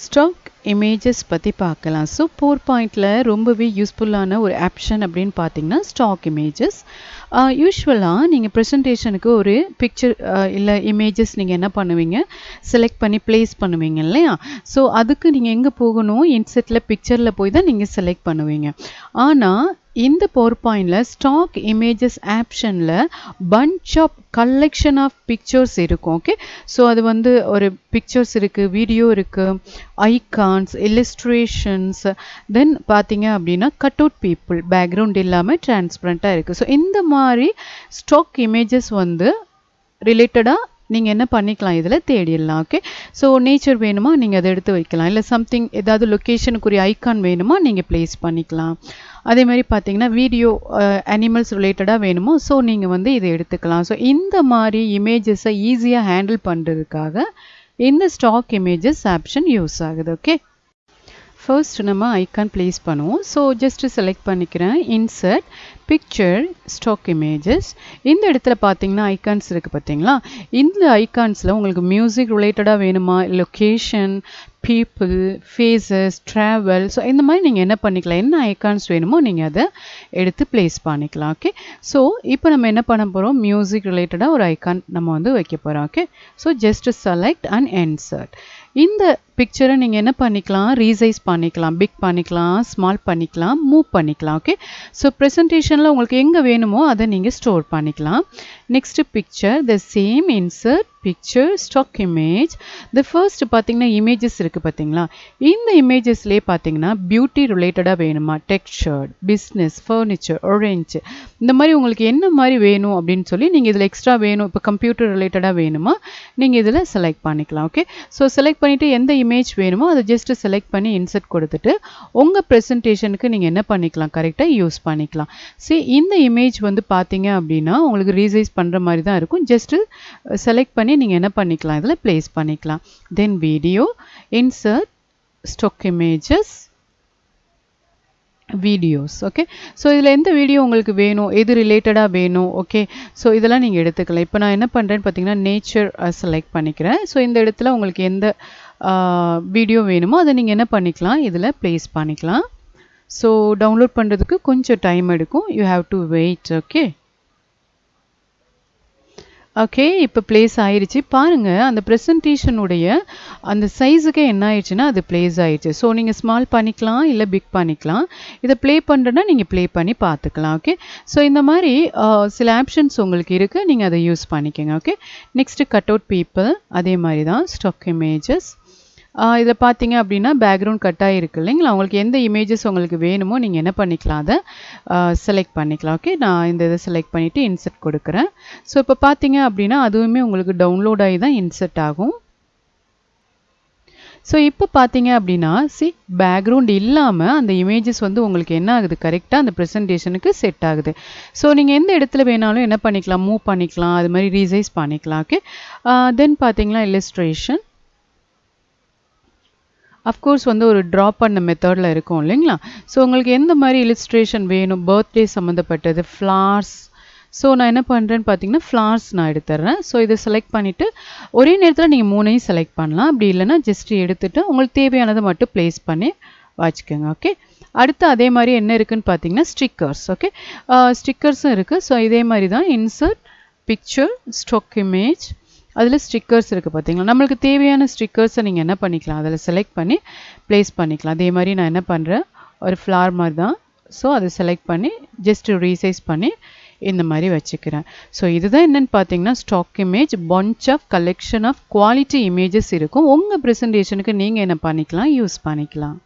Stock images பற்றி பார்க்கலாம். So PowerPointல ரொம்பவே யூஸ்ஃபுல்லான ஒரு ஆப்ஷன் அப்படின்னு பார்த்தீங்கன்னா ஸ்டாக் இமேஜஸ். யூஸ்வலாக நீங்கள் ப்ரெசன்டேஷனுக்கு ஒரு பிக்சர் இல்லை இமேஜஸ் நீங்கள் என்ன பண்ணுவீங்க, செலக்ட் பண்ணி ப்ளேஸ் பண்ணுவீங்க இல்லையா? ஸோ அதுக்கு நீங்கள் எங்கே போகணும், இன்செட்டில் பிக்சரில் போய் தான் நீங்கள் செலக்ட் பண்ணுவீங்க. ஆனால் இந்த PowerPointல ஸ்டாக் இமேஜஸ் ஆப்ஷனில் bunch of collection of pictures இருக்கும். ஓகே, ஸோ அது வந்து ஒரு பிக்சர்ஸ் இருக்குது, வீடியோ இருக்குது, ஐகான்ஸ், இல்லஸ்ட்ரேஷன்ஸ், தென் பார்த்தீங்க அப்படின்னா கட்அவுட் பீப்புள், பேக்ரவுண்ட் இல்லாமல் டிரான்ஸ்பரண்ட்டாக இருக்குது. ஸோ இந்த மாதிரி ஸ்டாக் இமேஜஸ் வந்து ரிலேட்டடாக நீங்கள் என்ன பண்ணிக்கலாம், இதில் தேடிடலாம். ஓகே, ஸோ நேச்சர் வேணுமா நீங்கள் அதை எடுத்து வைக்கலாம், இல்லை சம்திங் ஏதாவது லொக்கேஷனுக்குரிய ஐக்கான் வேணுமா நீங்கள் ப்ளேஸ் பண்ணிக்கலாம். அதே மாதிரி பார்த்தீங்கன்னா வீடியோ அனிமல்ஸ் ரிலேட்டடாக வேணுமோ, ஸோ நீங்கள் வந்து இதை எடுத்துக்கலாம். ஸோ இந்த மாதிரி இமேஜஸை ஈஸியாக ஹேண்டில் பண்ணுறதுக்காக இந்த ஸ்டாக் இமேஜஸ் ஆப்ஷன் யூஸ் ஆகுது. ஓகே, ஃபர்ஸ்ட் நம்ம ஐக்கான் ப்ளேஸ் பண்ணுவோம். ஸோ ஜஸ்ட்டு செலக்ட் பண்ணிக்கிறேன், இன்சர்ட் பிக்சர் ஸ்டாக் இமேஜஸ். இந்த இடத்துல பார்த்தீங்கன்னா ஐக்கான்ஸ் இருக்குது பார்த்தீங்களா? இந்த ஐக்கான்ஸில் உங்களுக்கு மியூசிக் ரிலேட்டடாக வேணுமா, location, people, faces, travel, so இந்த மாதிரி நீங்கள் என்ன பண்ணிக்கலாம், என்ன ஐக்கான்ஸ் வேணுமோ நீங்கள் அதை எடுத்து ப்ளேஸ் பண்ணிக்கலாம். ஓகே, ஸோ இப்போ நம்ம என்ன பண்ண போகிறோம், மியூசிக் ரிலேட்டடாக ஒரு ஐக்கான் நம்ம வந்து வைக்க போகிறோம். Okay, so just select and insert. இந்த பிக்சரை நீங்கள் என்ன பண்ணிக்கலாம், ரீசைஸ் பண்ணிக்கலாம், பிக் பண்ணிக்கலாம், ஸ்மால் பண்ணிக்கலாம், மூவ் பண்ணிக்கலாம். ஓகே, ஸோ ப்ரெசன்டேஷனில் உங்களுக்கு எங்கே வேணுமோ அதை நீங்கள் ஸ்டோர் பண்ணிக்கலாம். Next picture, the same insert picture stock image. The first பார்த்தீங்கன்னா இமேஜஸ் இருக்குது பார்த்தீங்களா? இந்த இமேஜஸ்லேயே பார்த்தீங்கன்னா பியூட்டி ரிலேட்டடாக வேணுமா, டெக்ஸ்சர், பிஸ்னஸ், ஃபர்னிச்சர், ஆரஞ்சு, இந்த மாதிரி உங்களுக்கு என்ன மாதிரி வேணும் அப்படின்னு சொல்லி நீங்கள் இதில் எக்ஸ்ட்ரா வேணும், இப்போ கம்ப்யூட்டர் ரிலேட்டடாக வேணுமா நீங்கள் இதில் செலக்ட் பண்ணிக்கலாம். ஓகே, ஸோ செலக்ட் பண்ணிவிட்டு எந்த இமேஜ் வேணுமோ அதை ஜஸ்ட் செலக்ட் பண்ணி இன்சர்ட் கொடுத்துட்டு உங்கள் ப்ரெசன்டேஷனுக்கு நீங்கள் என்ன பண்ணிக்கலாம், கரெக்டாக யூஸ் பண்ணிக்கலாம். சரி, இந்த இமேஜ் வந்து பார்த்தீங்க அப்படின்னா உங்களுக்கு ரீசைஸ் பண்ணுற மாதிரி தான் இருக்கும். ஜஸ்ட்டு செலக்ட் பண்ணி நீங்கள் என்ன பண்ணிக்கலாம், இதில் ப்ளேஸ் பண்ணிக்கலாம். Then video, insert stock images, videos. Okay, so இதில் எந்த வீடியோ உங்களுக்கு வேணும், எது ரிலேட்டடாக வேணும், ஓகே, ஸோ இதெல்லாம் நீங்கள் எடுத்துக்கலாம். இப்போ நான் என்ன பண்ணுறேன்னு பார்த்தீங்கன்னா நேச்சர் செலக்ட் பண்ணிக்கிறேன். ஸோ இந்த இடத்துல உங்களுக்கு எந்த வீடியோ வேணுமோ அதை நீங்கள் என்ன பண்ணிக்கலாம், இதில் ப்ளேஸ் பண்ணிக்கலாம். ஸோ டவுன்லோட் பண்ணுறதுக்கு கொஞ்சம் டைம் எடுக்கும், you have to wait. Okay, okay, இப்போ ப்ளேஸ் ஆயிடுச்சு பாருங்கள். அந்த ப்ரெசன்டேஷனுடைய அந்த சைஸுக்கே என்ன ஆயிடுச்சுன்னா அது ப்ளேஸ் ஆயிடுச்சு. ஸோ நீங்கள் ஸ்மால் பண்ணிக்கலாம், இல்லை பிக் பண்ணிக்கலாம். இதை ப்ளே பண்ணுறேன்னா நீங்கள் ப்ளே பண்ணி பார்த்துக்கலாம். ஓகே, ஸோ இந்த மாதிரி சில ஆப்ஷன்ஸ் உங்களுக்கு இருக்குது, நீங்கள் அதை யூஸ் பண்ணிக்கோங்க. Okay, next cut out people, அதே மாதிரி தான் ஸ்டாக் இமேஜஸ். இதில் பார்த்தீங்க அப்படின்னா பேக்ரவுண்ட் கட்டாக இருக்குது இல்லைங்களா? உங்களுக்கு எந்த இமேஜஸ் உங்களுக்கு வேணுமோ நீங்கள் என்ன பண்ணிக்கலாம், அதை செலக்ட் பண்ணிக்கலாம். ஓகே, நான் இந்த இதை செலக்ட் பண்ணிவிட்டு இன்சர்ட் கொடுக்குறேன். ஸோ இப்போ பார்த்தீங்க அப்படின்னா அதுவுமே உங்களுக்கு டவுன்லோட் ஆகி தான் இன்சர்ட் ஆகும். ஸோ இப்போ பார்த்தீங்க அப்படின்னா பேக்ரவுண்ட் இல்லாமல் அந்த இமேஜஸ் வந்து உங்களுக்கு என்ன ஆகுது, கரெக்டாக அந்த ப்ரெசன்டேஷனுக்கு செட் ஆகுது. ஸோ நீங்கள் எந்த இடத்துல வேணாலும் என்ன பண்ணிக்கலாம், மூவ் பண்ணிக்கலாம், அது மாதிரி ரீசைஸ் பண்ணிக்கலாம். ஓகே, தென் பார்த்தீங்கன்னா இல்லஸ்ட்ரேஷன், அஃப்கோர்ஸ் வந்து ஒரு ட்ராப் பண்ண மெத்தடில் இருக்கும் இல்லைங்களா? ஸோ உங்களுக்கு எந்த மாதிரி இல்லஸ்ட்ரேஷன் வேணும், பர்த்டே சம்மந்தப்பட்டது, ஃப்ளார்ஸ், ஸோ நான் என்ன பண்ணுறேன்னு பார்த்தீங்கன்னா ஃப்ளார்ஸ் நான் எடுத்துடுறேன். ஸோ இதை செலக்ட் பண்ணிவிட்டு ஒரே நேரத்தில் நீங்கள் 3ஐயும் செலக்ட் பண்ணலாம், அப்படி இல்லைன்னா ஜஸ்ட் எடுத்துகிட்டு உங்களுக்கு தேவையானதை மட்டும் ப்ளேஸ் பண்ணி வச்சுக்கோங்க. ஓகே, அடுத்து அதே மாதிரி என்ன இருக்குதுன்னு பார்த்தீங்கன்னா ஸ்டிக்கர்ஸ். ஓகே, ஸ்டிக்கர்ஸும் இருக்குது. ஸோ இதே மாதிரி தான் இன்சர்ட் பிக்சர் ஸ்டாக் இமேஜ், அதில் ஸ்டிக்கர்ஸ் இருக்குது பார்த்தீங்களா? நம்மளுக்கு தேவையான ஸ்டிக்கர்ஸை நீங்கள் என்ன பண்ணிக்கலாம், அதில் செலக்ட் பண்ணி ப்ளேஸ் பண்ணிக்கலாம். அதே மாதிரி நான் என்ன பண்ணுறேன், ஒரு ஃப்ளார் மாதிரி தான். ஸோ அதை செலக்ட் பண்ணி ஜஸ்ட் ரீசைஸ் பண்ணி இந்த மாதிரி வச்சுக்கிறேன். ஸோ இதுதான் என்னென்னு பார்த்தீங்கன்னா stock image, bunch of collection of quality images இருக்கும். உங்கள் ப்ரெசன்டேஷனுக்கு நீங்கள் என்ன பண்ணிக்கலாம், யூஸ் பண்ணிக்கலாம்.